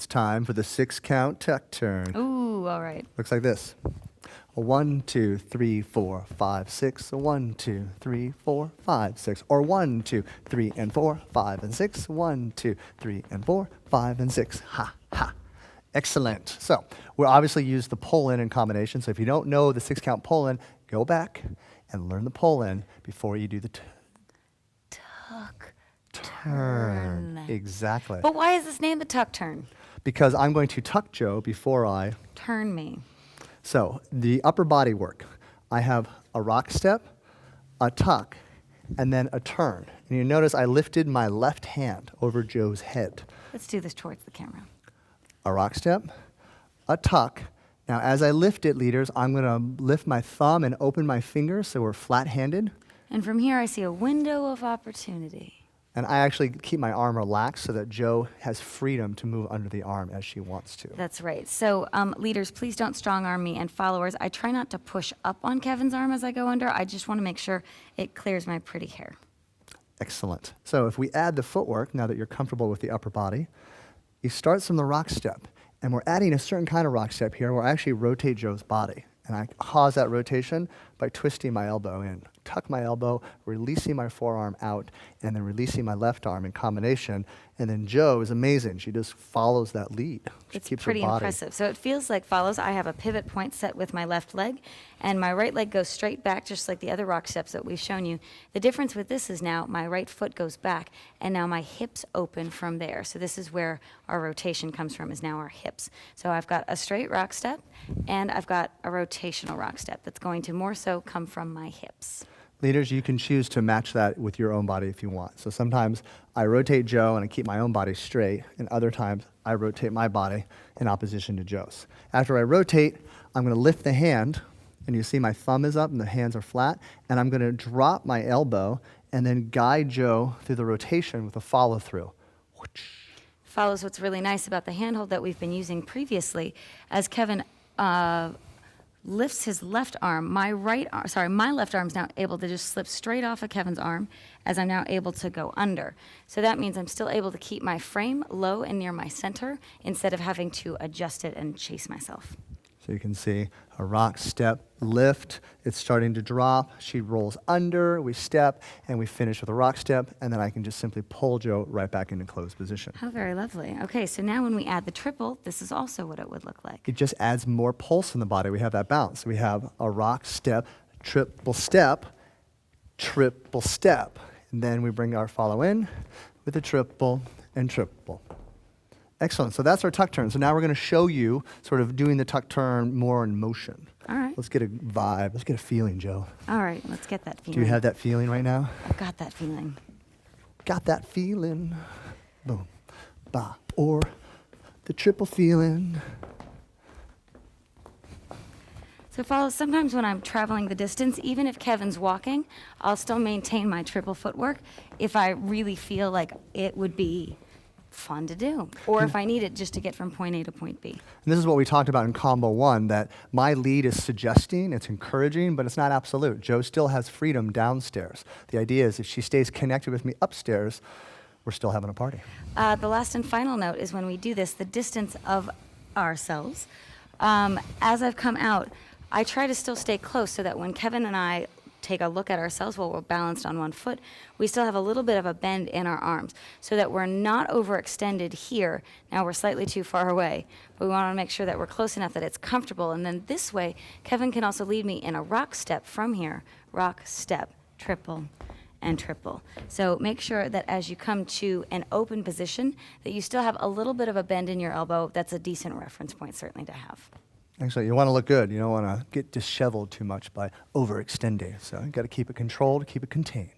time for the 6-count tuck turn. Ooh, all right. Looks like this. 1, 2, 3, 4, 5, 6. 1, 2, 3, 4, 5, 6. Or 1, 2, 3, and 4, 5, and 6. 1, 2, 3, and 4, 5, and 6. Ha, ha. Excellent. So we'll obviously use the pull-in in combination. So if you don't know the 6-count pull-in, go back and learn the pull-in before you do the Tuck turn. Exactly. But why is this named the tuck turn? Because I'm going to tuck Joe before I... Turn me. So the upper body work. I have a rock step, a tuck, and then a turn. And you notice I lifted my left hand over Joe's head. Let's do this towards the camera. A rock step, a tuck. Now as I lift it, leaders, I'm going to lift my thumb and open my fingers so we're flat-handed. And from here I see a window of opportunity. And I actually keep my arm relaxed so that Joe has freedom to move under the arm as she wants to. That's right. So leaders, please don't strong arm me, and followers, I try not to push up on Kevin's arm as I go under. I just want to make sure it clears my pretty hair. Excellent. So if we add the footwork, now that you're comfortable with the upper body, it starts from the rock step. And we're adding a certain kind of rock step here where I actually rotate Joe's body. And I cause that rotation by twisting my elbow in. Tuck my elbow, releasing my forearm out, and then releasing my left arm in combination. And then Joe is amazing. She just follows that lead. She It's keeps pretty her body. impressive. So it feels like follows. I have a pivot point set with my left leg, and my right leg goes straight back, just like the other rock steps that we've shown you. The difference with this is now my right foot goes back, and now my hips open from there. So this is where our rotation comes from, is now our hips. So I've got a straight rock step, and I've got a rotational rock step that's going to more so come from my hips. Leaders, you can choose to match that with your own body if you want. So sometimes I rotate Joe and I keep my own body straight, and other times I rotate my body in opposition to Joe's. After I rotate, I'm going to lift the hand, and you see my thumb is up and the hands are flat, and I'm going to drop my elbow and then guide Joe through the rotation with a follow-through. Follows what's really nice about the handhold that we've been using previously. As Kevin lifts his left arm, my left arm's now able to just slip straight off of Kevin's arm as I'm now able to go under. So that means I'm still able to keep my frame low and near my center instead of having to adjust it and chase myself. So you can see a rock step lift, it's starting to drop, she rolls under, we step, and we finish with a rock step, and then I can just simply pull Joe right back into closed position. How very lovely. Okay, so now when we add the triple, this is also what it would look like. It just adds more pulse in the body. We have that bounce. We have a rock step, triple step, and then we bring our follow in with a triple and triple. Excellent. So that's our tuck turn. So now we're going to show you sort of doing the tuck turn more in motion. All right. Let's get a vibe. Let's get a feeling, Joe. All right, let's get that feeling. Do you have that feeling right now? I've got that feeling. Got that feeling. Boom. Ba. Or the triple feeling. So follow, sometimes when I'm traveling the distance, even if Kevin's walking, I'll still maintain my triple footwork if I really feel like it would be fun to do, or if I need it just to get from point A to point B. And this is what we talked about in Combo 1, that my lead is suggesting, it's encouraging, but it's not absolute. Joe still has freedom downstairs. The idea is if she stays connected with me upstairs, we're still having a party. The last and final note is when we do this, the distance of ourselves. As I've come out, I try to still stay close so that when Kevin and I take a look at ourselves while we're balanced on one foot, we still have a little bit of a bend in our arms so that we're not overextended here. Now we're slightly too far away, but we want to make sure that we're close enough that it's comfortable. And then this way, Kevin can also lead me in a rock step from here. Rock, step, triple, and triple. So make sure that as you come to an open position, that you still have a little bit of a bend in your elbow. That's a decent reference point certainly to have. Actually, you want to look good. You don't want to get disheveled too much by overextending. So you got to keep it controlled, keep it contained.